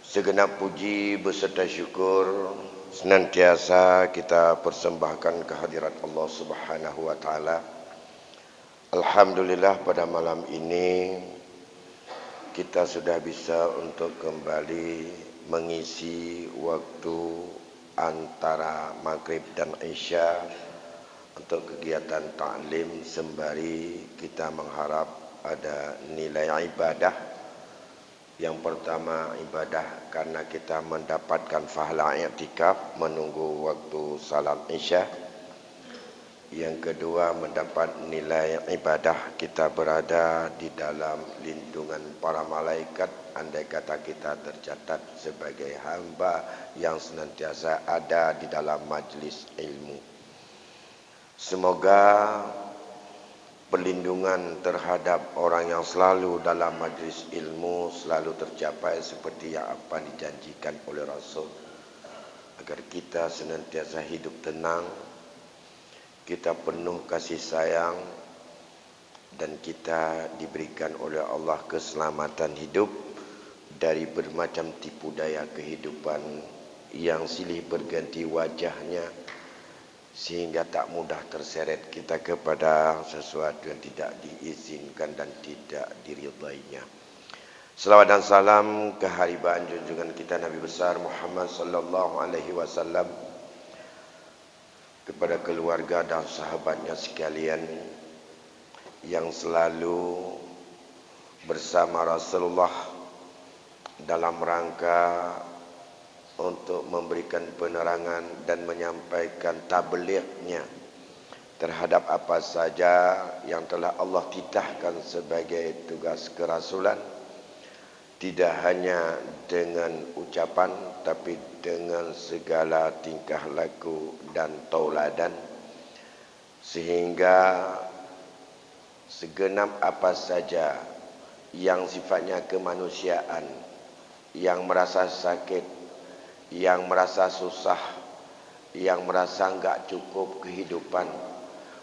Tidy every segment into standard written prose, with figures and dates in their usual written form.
Segenap puji beserta syukur senantiasa kita persembahkan kehadirat Allah Subhanahu wa taala. Alhamdulillah pada malam ini kita sudah bisa untuk kembali mengisi waktu antara maghrib dan isya untuk kegiatan ta'lim sembari kita mengharap ada nilai ibadah. Yang pertama ibadah karena kita mendapatkan pahala i'tikaf menunggu waktu salat isya. Yang kedua mendapat nilai ibadah kita berada di dalam lindungan para malaikat andai kata kita tercatat sebagai hamba yang senantiasa ada di dalam majlis ilmu. Semoga perlindungan terhadap orang yang selalu dalam majlis ilmu selalu tercapai seperti yang apa dijanjikan oleh Rasul, agar kita senantiasa hidup tenang, kita penuh kasih sayang, dan kita diberikan oleh Allah keselamatan hidup dari bermacam tipu daya kehidupan yang silih berganti wajahnya, sehingga tak mudah terseret kita kepada sesuatu yang tidak diizinkan dan tidak diridainya. Selawat dan salam keharibaan junjungan kita Nabi besar Muhammad sallallahu alaihi wasallam kepada keluarga dan sahabatnya sekalian yang selalu bersama Rasulullah dalam rangka untuk memberikan penerangan dan menyampaikan tablighnya terhadap apa saja yang telah Allah titahkan sebagai tugas kerasulan, tidak hanya dengan ucapan tapi dengan segala tingkah laku dan tauladan, sehingga segenap apa saja yang sifatnya kemanusiaan, yang merasa sakit, yang merasa susah, yang merasa enggak cukup kehidupan,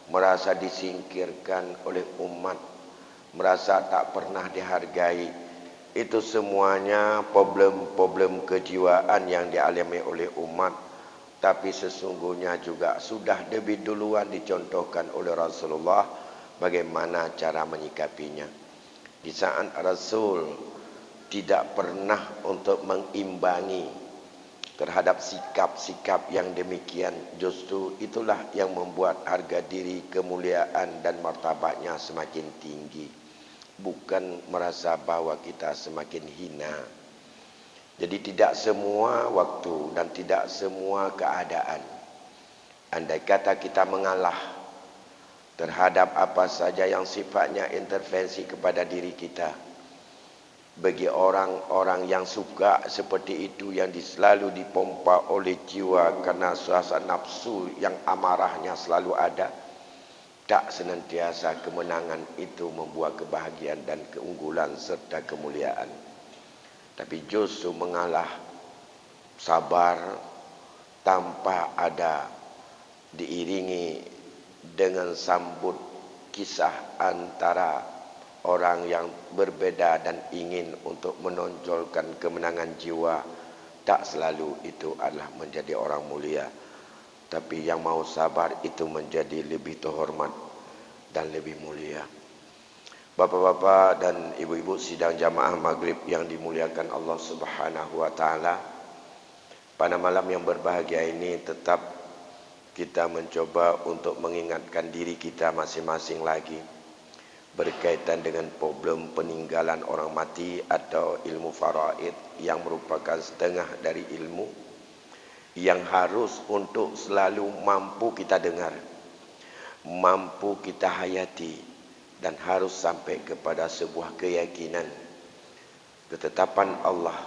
merasa disingkirkan oleh umat, merasa tak pernah dihargai, itu semuanya problem-problem kejiwaan yang dialami oleh umat, tapi sesungguhnya juga sudah lebih duluan dicontohkan oleh Rasulullah bagaimana cara menyikapinya. Di saat Rasul tidak pernah untuk mengimbangi terhadap sikap-sikap yang demikian, justru itulah yang membuat harga diri, kemuliaan dan martabatnya semakin tinggi, bukan merasa bahwa kita semakin hina. Jadi tidak semua waktu dan tidak semua keadaan, andai kata kita mengalah terhadap apa saja yang sifatnya intervensi kepada diri kita, bagi orang-orang yang suka seperti itu, yang selalu dipompa oleh jiwa karena suasana nafsu yang amarahnya selalu ada, tak senantiasa kemenangan itu membuat kebahagiaan dan keunggulan serta kemuliaan, tapi justru mengalah, sabar tanpa ada diiringi dengan sambut kisah antara orang yang berbeda dan ingin untuk menonjolkan kemenangan jiwa, tak selalu itu adalah menjadi orang mulia. Tapi yang mau sabar itu menjadi lebih terhormat dan lebih mulia. Bapak-bapak dan ibu-ibu sidang jamaah maghrib yang dimuliakan Allah Subhanahu wa taala, pada malam yang berbahagia ini tetap kita mencoba untuk mengingatkan diri kita masing-masing lagi berkaitan dengan problem peninggalan orang mati atau ilmu faraid, yang merupakan setengah dari ilmu yang harus untuk selalu mampu kita dengar, mampu kita hayati, dan harus sampai kepada sebuah keyakinan ketetapan Allah,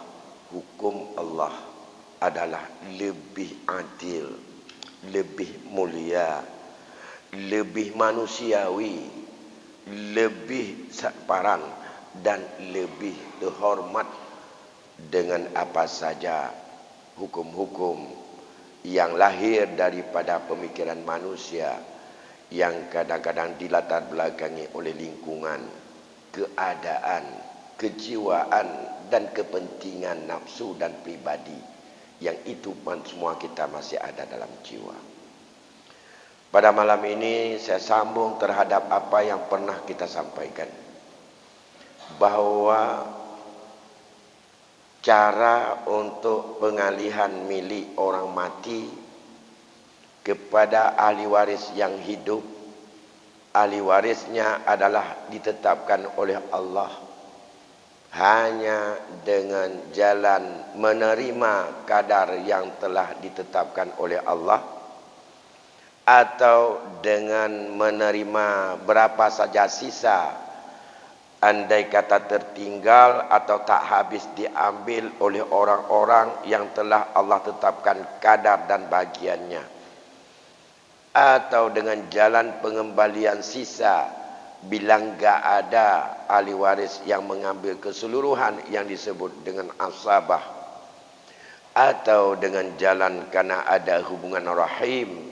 hukum Allah adalah lebih adil, lebih mulia, lebih manusiawi, lebih sabaran, dan lebih terhormat dengan apa saja hukum-hukum yang lahir daripada pemikiran manusia yang kadang-kadang dilatar belakangi oleh lingkungan, keadaan, kejiwaan dan kepentingan nafsu dan pribadi, yang itu pun semua kita masih ada dalam jiwa. Pada malam ini saya sambung terhadap apa yang pernah kita sampaikan, bahwa cara untuk pengalihan milik orang mati kepada ahli waris yang hidup, ahli warisnya adalah ditetapkan oleh Allah hanya dengan jalan menerima kadar yang telah ditetapkan oleh Allah, atau dengan menerima berapa saja sisa, andai kata tertinggal atau tak habis diambil oleh orang-orang yang telah Allah tetapkan kadar dan bagiannya, atau dengan jalan pengembalian sisa bila enggak ada ahli waris yang mengambil keseluruhan yang disebut dengan asabah, atau dengan jalan karena ada hubungan rahim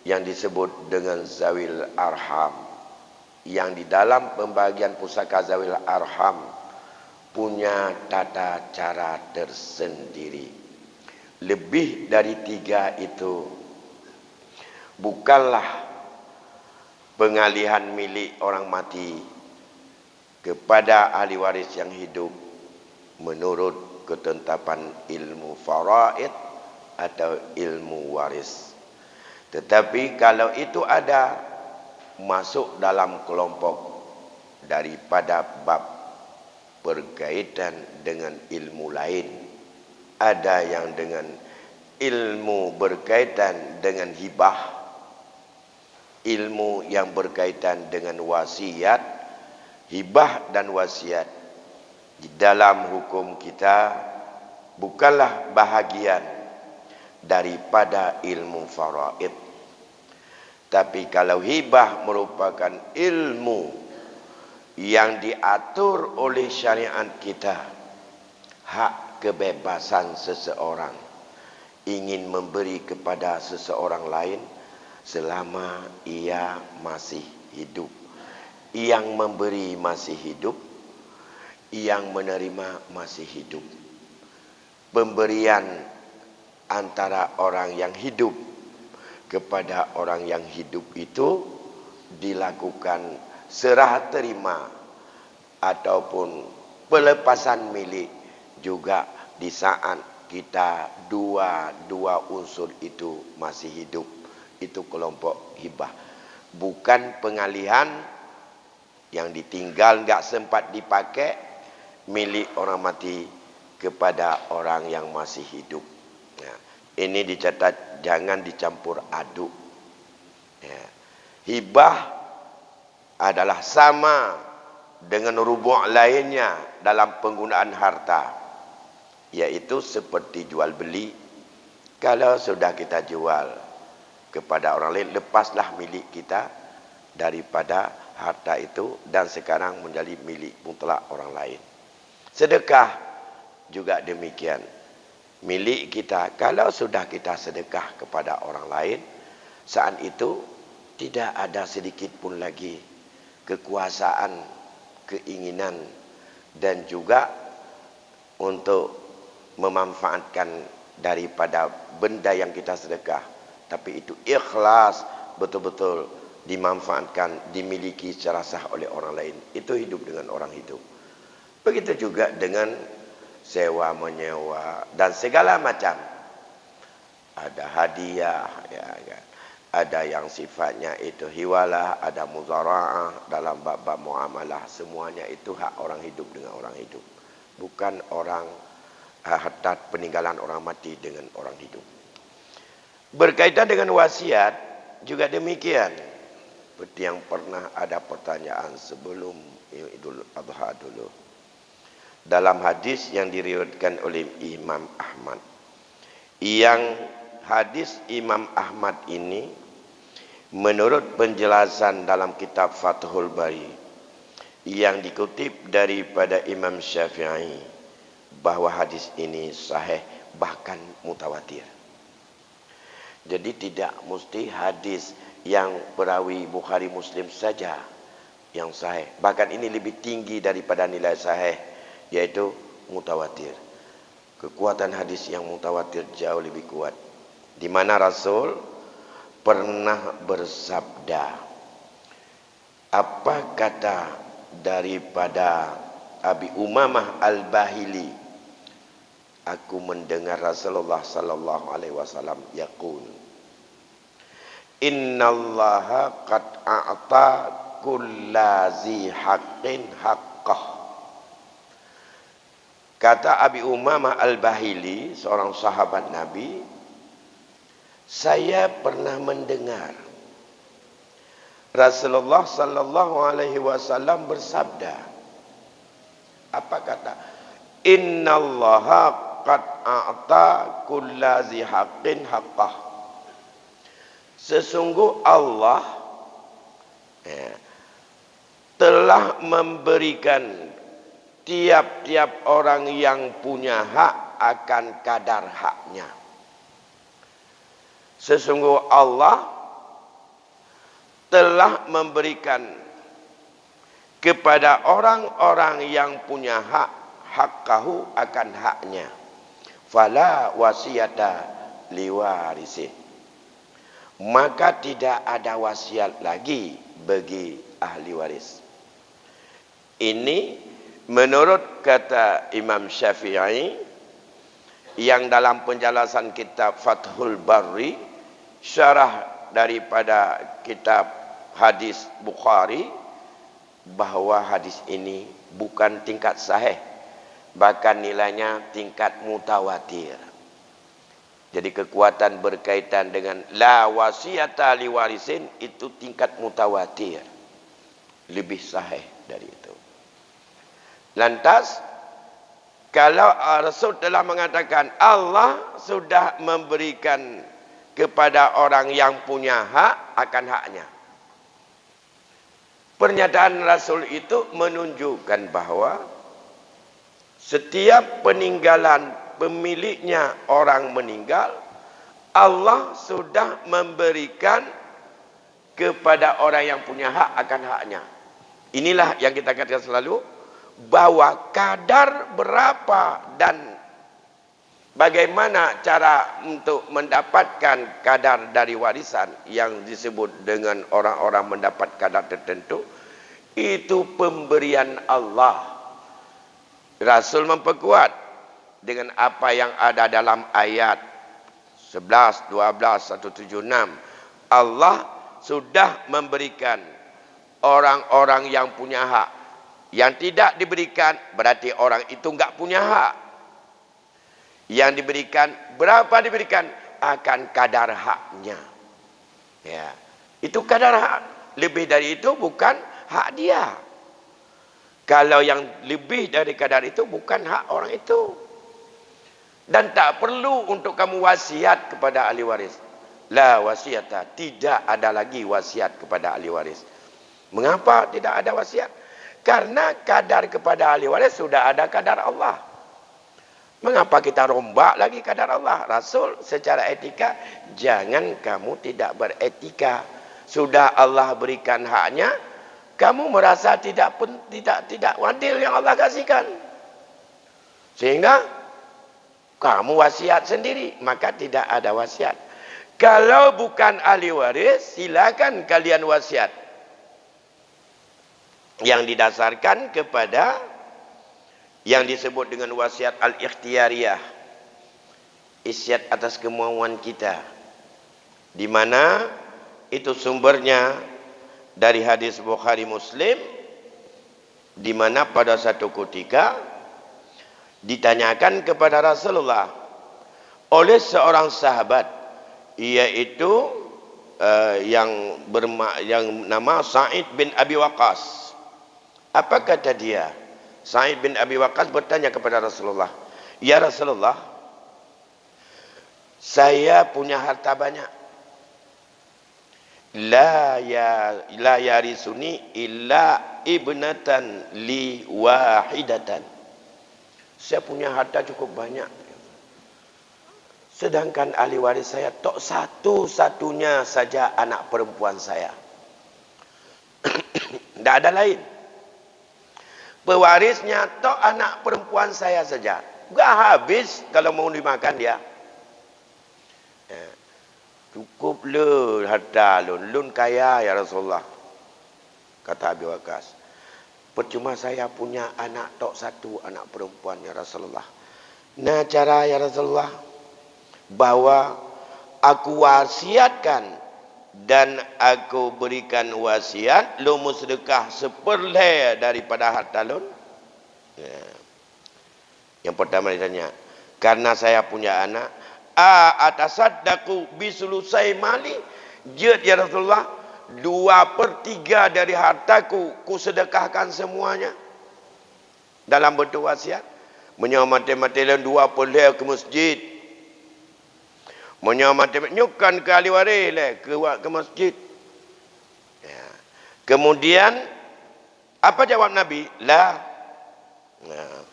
yang disebut dengan zawil arham, yang di dalam pembagian pusaka zawil arham punya tata cara tersendiri. Lebih dari 3 itu bukanlah pengalihan milik orang mati kepada ahli waris yang hidup menurut ketetapan ilmu faraid atau ilmu waris. Tetapi kalau itu ada, masuk dalam kelompok daripada bab berkaitan dengan ilmu lain. Ada yang dengan ilmu berkaitan dengan hibah, ilmu yang berkaitan dengan wasiat. Hibah dan wasiat di dalam hukum kita bukanlah bahagian daripada ilmu faraid. Tapi kalau hibah merupakan ilmu yang diatur oleh syariat kita, hak kebebasan seseorang ingin memberi kepada seseorang lain selama ia masih hidup. Yang memberi masih hidup, yang menerima masih hidup. Pemberian antara orang yang hidup kepada orang yang hidup itu dilakukan serah terima ataupun pelepasan milik juga di saat kita dua unsur itu masih hidup. Itu kelompok hibah. Bukan pengalihan yang ditinggal enggak sempat dipakai milik orang mati kepada orang yang masih hidup. Ya. Ini dicatat, jangan dicampur aduk. Ya. Hibah adalah sama dengan rubu' lainnya dalam penggunaan harta, yaitu seperti jual beli. Kalau sudah kita jual kepada orang lain, lepaslah milik kita daripada harta itu dan sekarang menjadi milik mutlak orang lain. Sedekah juga demikian. Milik kita, kalau sudah kita sedekah kepada orang lain, saat itu tidak ada sedikit pun lagi kekuasaan, keinginan dan juga untuk memanfaatkan daripada benda yang kita sedekah. Tapi itu ikhlas, betul-betul dimanfaatkan, dimiliki secara sah oleh orang lain. Itu hidup dengan orang hidup. Begitu juga dengan sewa menyewa dan segala macam. Ada hadiah, ya kan? Ada yang sifatnya itu hiwalah, ada muzara'ah dalam bab-bab muamalah. Semuanya itu hak orang hidup dengan orang hidup, bukan orang harta peninggalan orang mati dengan orang hidup. Berkaitan dengan wasiat juga demikian. Seperti yang pernah ada pertanyaan sebelum Idul Adha dulu. Dalam hadis yang diriwayatkan oleh Imam Ahmad, yang hadis Imam Ahmad ini menurut penjelasan dalam kitab Fathul Bari yang dikutip daripada Imam Syafi'i, bahwa hadis ini sahih bahkan mutawatir. Jadi tidak mesti hadis yang perawi Bukhari Muslim saja yang sahih. Bahkan ini lebih tinggi daripada nilai sahih, yaitu mutawatir. Kekuatan hadis yang mutawatir jauh lebih kuat. Di mana Rasul pernah bersabda, apa kata daripada Abi Umamah Al-Bahili, aku mendengar Rasulullah sallallahu alaihi wasallam yaqul, innallaha qad a'ta kullazi haqqin haqqah. Kata Abi Umamah Al-Bahili, seorang sahabat Nabi, saya pernah mendengar Rasulullah sallallahu alaihi wasallam bersabda. Apa kata? Innallaha qad a'ta kullazi haqqin haqqah. Sesungguh Allah telah memberikan tiap-tiap orang yang punya hak akan kadar haknya. Sesungguh Allah telah memberikan kepada orang-orang yang punya hak haqqahu akan haknya. Fala wasiyata liwarisin. Maka tidak ada wasiat lagi bagi ahli waris. Ini menurut kata Imam Syafi'i yang dalam penjelasan kitab Fathul Barri, syarah daripada kitab hadis Bukhari, bahwa hadis ini bukan tingkat sahih, bahkan nilainya tingkat mutawatir. Jadi kekuatan berkaitan dengan la wasiyata liwarisin itu tingkat mutawatir, lebih sahih dari itu. Lantas, kalau Rasul telah mengatakan Allah sudah memberikan kepada orang yang punya hak akan haknya, pernyataan Rasul itu menunjukkan bahwa setiap peninggalan pemiliknya orang meninggal, Allah sudah memberikan kepada orang yang punya hak akan haknya. Inilah yang kita katakan selalu, bahwa kadar berapa dan bagaimana cara untuk mendapatkan kadar dari warisan yang disebut dengan orang-orang mendapat kadar tertentu, itu pemberian Allah. Rasul memperkuat dengan apa yang ada dalam ayat 11, 12, 176. Allah sudah memberikan orang-orang yang punya hak. Yang tidak diberikan berarti orang itu enggak punya hak. Yang diberikan, berapa diberikan? Akan kadar haknya. Ya, itu kadar hak. Lebih dari itu bukan hak dia. Kalau yang lebih dari kadar itu bukan hak orang itu. Dan tak perlu untuk kamu wasiat kepada ahli waris. La wasiyata, tidak ada lagi wasiat kepada ahli waris. Mengapa tidak ada wasiat? Karena kadar kepada ahli waris sudah ada kadar Allah. Mengapa kita rombak lagi kadar Allah? Rasul secara etika, jangan kamu tidak beretika. Sudah Allah berikan haknya, kamu merasa tidak adil yang Allah kasihkan. Sehingga kamu wasiat sendiri, maka tidak ada wasiat. Kalau bukan ahli waris, silakan kalian wasiat. Yang didasarkan kepada yang disebut dengan wasiat al-ikhtiyariyah, isyat atas kemauan kita, di mana itu sumbernya dari hadis Bukhari Muslim, di mana pada satu ketika ditanyakan kepada Rasulullah oleh seorang sahabat, yaitu yang nama Sa'id bin Abi Waqqas. Apa kata dia? Sa'id bin Abi Waqqas bertanya kepada Rasulullah, ya Rasulullah, saya punya harta banyak. La yarisuni illa ibnatan li wahidatan. Saya punya harta cukup banyak. Sedangkan ahli waris saya tok satu-satunya saja anak perempuan saya. Tidak ada lain. Pewarisnya tok anak perempuan saya saja. Enggak habis kalau mau dimakan dia. Ya. Cukup le harta lun. Lun kaya ya Rasulullah. Kata Abi Waqqas. Percuma saya punya anak tok satu, anak perempuan ya Rasulullah. Nah cara ya Rasulullah. Bahwa aku wasiatkan dan aku berikan wasiat lu musdekah seperleh daripada harta lun. Ya. Yang pertama ditanya, karena saya punya anak, atasaddaqu bisulusai mali, jid ya Rasulullah, 2/3 dari hartaku ku sedekahkan semuanya dalam bentuk wasiat. Menyamati-mati lain 2/3 ke masjid. Menyamati nyukan ke ahli waris ke masjid. Ya. Kemudian apa jawab Nabi? La. Nah.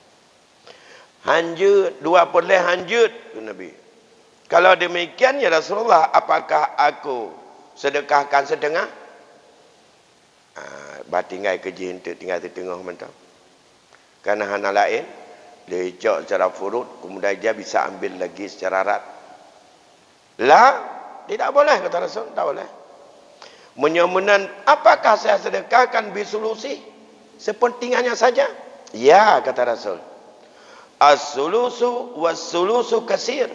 Hanjut, 2/3 hanjut ke Nabi. Kalau demikian ya Rasulullah, apakah aku sedekahkan setengah? Tinggal kerja untuk tinggal di tengah mentang. Karena hana lain, dia hijau secara furud, kemudian dia bisa ambil lagi secara rat. Lah, tidak boleh kata Rasul, tak boleh. Menyomunan, apakah saya sedekahkan bisulusi? Sepentingannya saja. Ya, kata Rasul. As-sulusu was-sulusu kasir.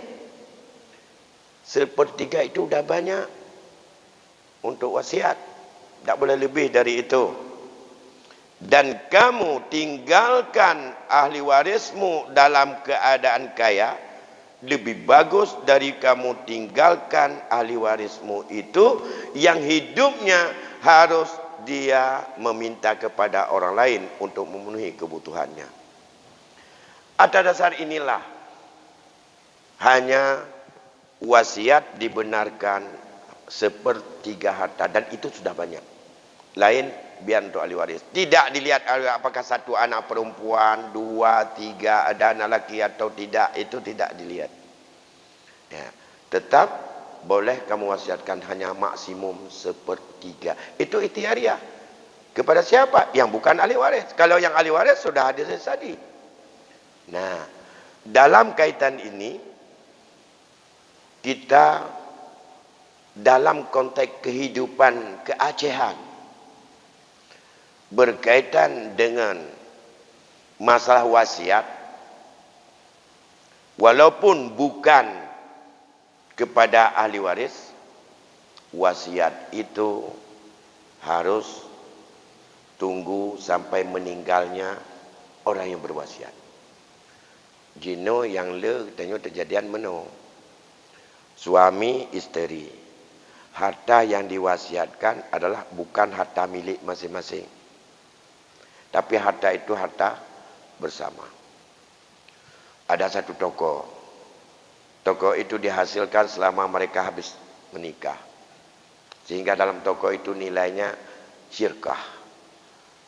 1/3 itu dah banyak untuk wasiat. Tak boleh lebih dari itu. Dan kamu tinggalkan ahli warismu dalam keadaan kaya, lebih bagus dari kamu tinggalkan ahli warismu itu yang hidupnya harus dia meminta kepada orang lain untuk memenuhi kebutuhannya. Atas dasar inilah hanya wasiat dibenarkan 1/3 harta, dan itu sudah banyak. Lain biar untuk ahli waris. Tidak dilihat apakah satu anak perempuan, 2, 3 ada anak lelaki atau tidak, itu tidak dilihat. Ya, tetap boleh kamu wasiatkan hanya maksimum 1/3. Itu ikhtiariah. Kepada siapa? Yang bukan ahli waris. Kalau yang ahli waris sudah hadir tadi. Nah, dalam kaitan ini kita dalam konteks kehidupan keacehan berkaitan dengan masalah wasiat, walaupun bukan kepada ahli waris, wasiat itu harus tunggu sampai meninggalnya orang yang berwasiat. Jino yang le tanya kejadian meno. Suami isteri. Harta yang diwasiatkan adalah bukan harta milik masing-masing. Tapi harta itu harta bersama. Ada satu toko. Toko itu dihasilkan selama mereka habis menikah. Sehingga dalam toko itu nilainya syirkah.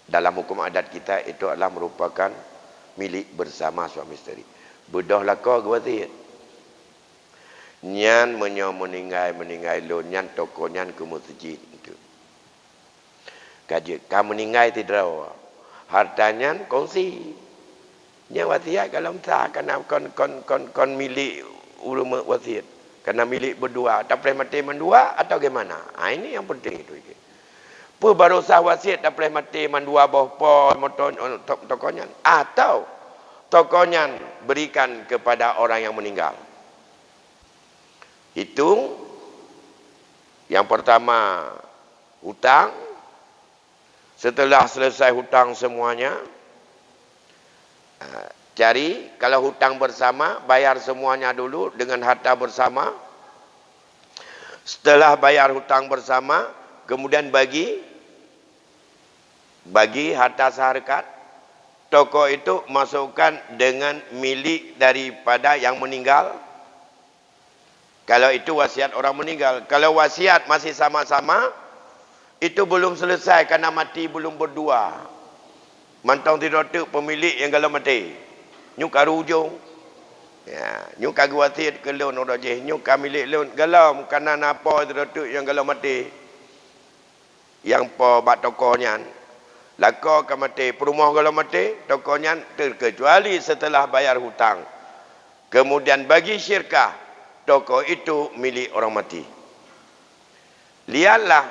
Dalam hukum adat kita itu adalah merupakan milik bersama suami isteri. Bedah laka gawati. Nyan meninggal lo nyan toko nyan ke masjid itu. Kaji kamu meninggal tidak. Hartanya kongsi. Nya wasiat kalau tak kena kon milik ulama wasiat. Kena milik berdua, tak boleh mati mendua atau gimana? Ini yang penting itu. Pu baru sah wasiat tak boleh mati mendua bohpo motor tokonya atau tokonya berikan kepada orang yang meninggal. Hitung yang pertama hutang. Setelah selesai hutang semuanya, cari kalau hutang bersama bayar semuanya dulu dengan harta bersama. Setelah bayar hutang bersama, kemudian bagi harta seharkat. Toko itu masukkan dengan milik daripada yang meninggal. Kalau itu wasiat orang meninggal. Kalau wasiat masih sama-sama, itu belum selesai karena mati belum berdua. Mantang tidak tu pemilik yang kalau mati. Nyuka rujung. Ya, nyuka wasiat ke lon orang je, nyuka milik lon galau karena apa tidak tu yang kalau mati. Yang po bak tokonya. Lako ke mati, perumah kalau mati, tokonya terkecuali setelah bayar hutang. Kemudian bagi syirkah, toko itu milik orang mati. Lihatlah,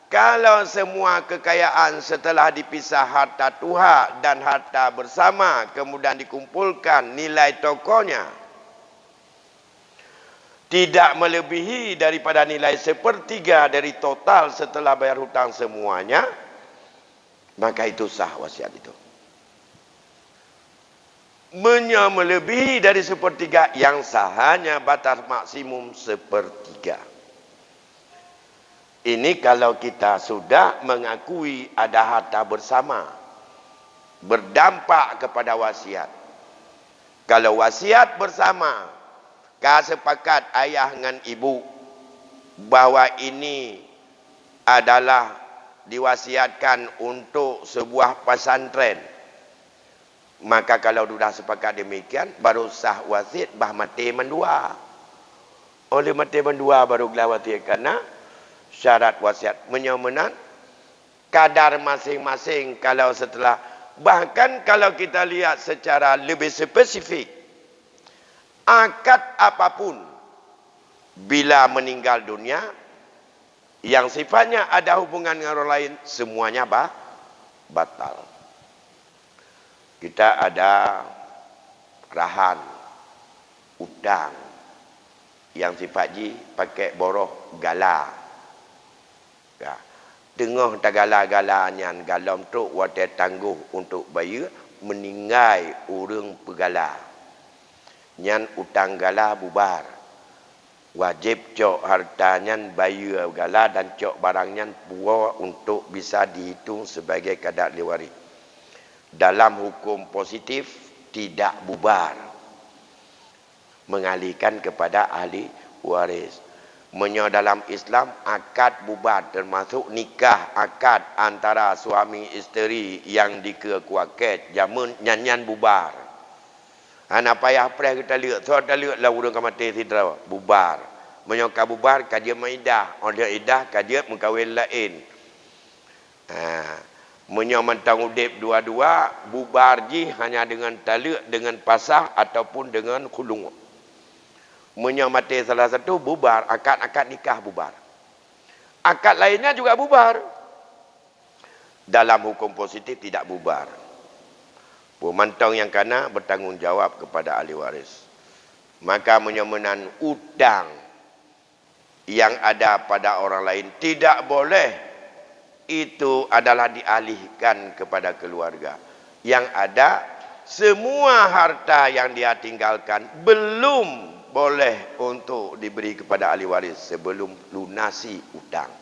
kalau semua kekayaan setelah dipisah harta tuha dan harta bersama, kemudian dikumpulkan nilai tokonya, tidak melebihi daripada nilai sepertiga dari total setelah bayar hutang semuanya, maka itu sah wasiat itu. Melebihi dari sepertiga, yang sah hanya batas maksimum sepertiga. Ini kalau kita sudah mengakui ada harta bersama, berdampak kepada wasiat. Kalau wasiat bersama, sepakat ayah dengan ibu bahawa ini adalah diwasiatkan untuk sebuah pesantren, maka kalau sudah sepakat demikian, baru sah wasiat bah mati mendua. Oleh mati mendua baru gelar wasiat, kerana syarat wasiat menyomenan kadar masing-masing. Kalau setelah, bahkan kalau kita lihat secara lebih spesifik, akad apapun bila meninggal dunia yang sifatnya ada hubungan dengan orang lain, semuanya batal. Kita ada rahan, utang, yang sifat ji pakai boroh gala. Ya. Tengah tagala-galanya galam tu wadah tangguh untuk bayar, meninggal orang pegala. Nyan utang gala bubar. Wajib cok hartanya bayar gala dan cok barangnya buah untuk bisa dihitung sebagai kadar liwari. Dalam hukum positif tidak bubar, mengalihkan kepada ahli waris. Dalam Islam akad bubar, termasuk nikah akad antara suami isteri yang dikekuaket jamun nyanyian bubar. Anak payah pernah kita lihat, so kita lihat lah urang mati sidra bubar. Menyoka bubar kajian maidah, oleh idah kajian mengkawin lain. Menyamantang udip dua-dua, bubar ji hanya dengan talak, dengan pasah ataupun dengan khulung. Menyamati salah satu bubar, akad-akad nikah bubar. Akad lainnya juga bubar. Dalam hukum positif tidak bubar. Pemantang yang kana bertanggungjawab kepada ahli waris. Maka menyamanan utang yang ada pada orang lain tidak boleh itu adalah dialihkan kepada keluarga. Yang ada, semua harta yang dia tinggalkan belum boleh untuk diberi kepada ahli waris sebelum lunasi utang.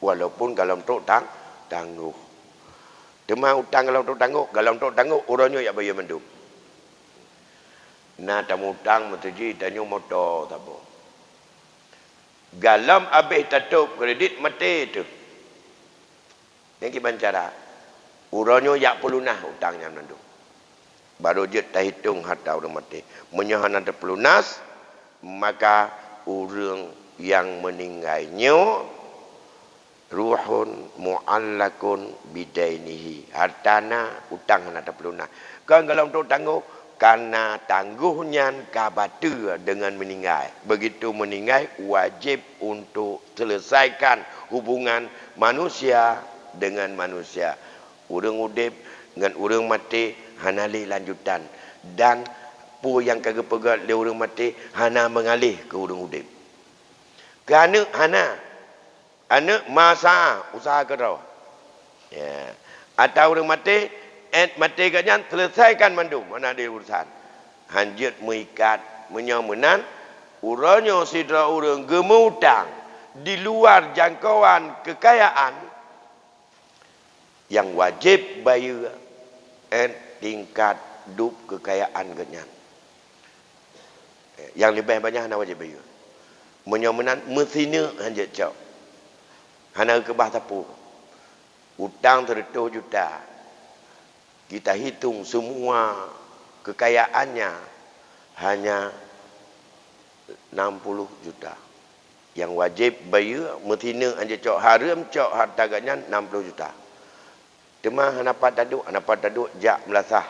Walaupun kalau untuk tangguh. Tema utang kalau untuk tangguh, orangnya yang bayar mendung. Nah, tamu utang mentuju tanya motor tak apa. Galam habis tutup kredit mati tu. Yang kita cara, urangnya yak pelunas hutangnya nandu. Baru dia tak hitung harta orang mati. Menyahan ada pelunas, maka orang yang meninggalnya ruhun mu'allakun bidainihi. Hartana utang ada pelunas. Kan kalau untuk tangguh, karena tangguhnya kabatu dengan meninggal. Begitu meninggal, wajib untuk selesaikan hubungan manusia dengan manusia. Urang udip dengan urang mati hanali lanjutan, dan pu yang kagak pegat le urang mati hana mengalih ke urang udip. Kerana anak masa usaha kerau. Ya. Atau urang mati mati katnya selesaikan mandum mana ada urusan. Hanjut mengikat menyamanan urangnya sidra urang gemutang di luar jangkauan kekayaan yang wajib bayar tingkat dup kekayaan kenyan. Yang lebih banyak hana wajib bayar. Menyamanan mesina hanjat cok. Hana kebah tapu. Utang 100 juta. Kita hitung semua kekayaannya hanya 60 juta. Yang wajib bayar mesina hanjat cok, haram cok harta kenyan 60 juta. Temah hanapat daduk jak melasah.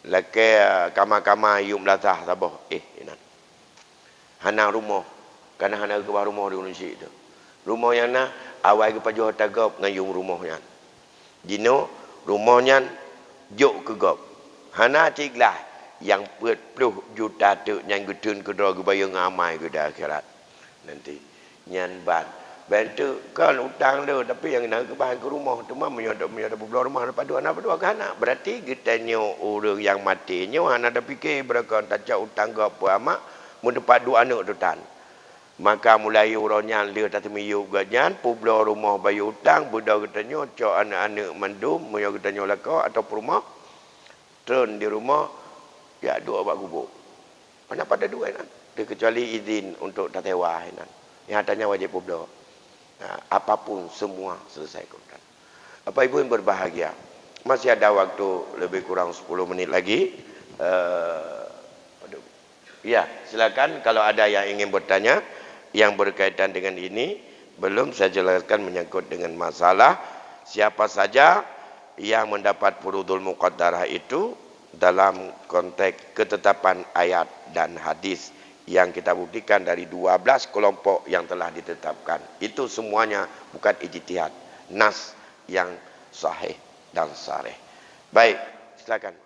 Laki kama-kama yuk melasah sabah. Inan. Hana rumah. Karena hana ke bawah rumah di Indonesia itu. Rumah yang na awal ke pajuh tagap ngayung rumahnya. Jino rumahnya jok ke gop. Hana ciklah yang 40 juta tu yang gudun kedua kebayang amai ke dah akhirat. Nanti nyan ban. Bantu kan utang dia tapi yang nak ke bahan ke rumah tu mah menyodok belah rumah dapat dua ke anak. Berarti kita nyo orang yang mati nyo hana ada fikir beraka tak utang ke apa amak mun dapat dua anak tu tan. Maka mulai urangnya dia tak miyu ganyan publo rumah bayu utang budak kita nyo cok anak-anak mandum moyo kita nyo laka atau rumah turun di rumah ya dua bak kubur. Mana pada dua kan? Dia kecuali izin untuk tak tewah kan. Yang tanya wajib publo. Nah, apapun semua selesai Quran. Apa ibu yang berbahagia? Masih ada waktu lebih kurang 10 menit lagi. Ya, silakan kalau ada yang ingin bertanya yang berkaitan dengan ini. Belum saya jelaskan menyangkut dengan masalah siapa saja yang mendapat furudul muqaddarah itu dalam konteks ketetapan ayat dan hadis yang kita buktikan dari 12 kelompok yang telah ditetapkan. Itu semuanya bukan ijtihad. Nas yang sahih dan sarih. Baik, silakan.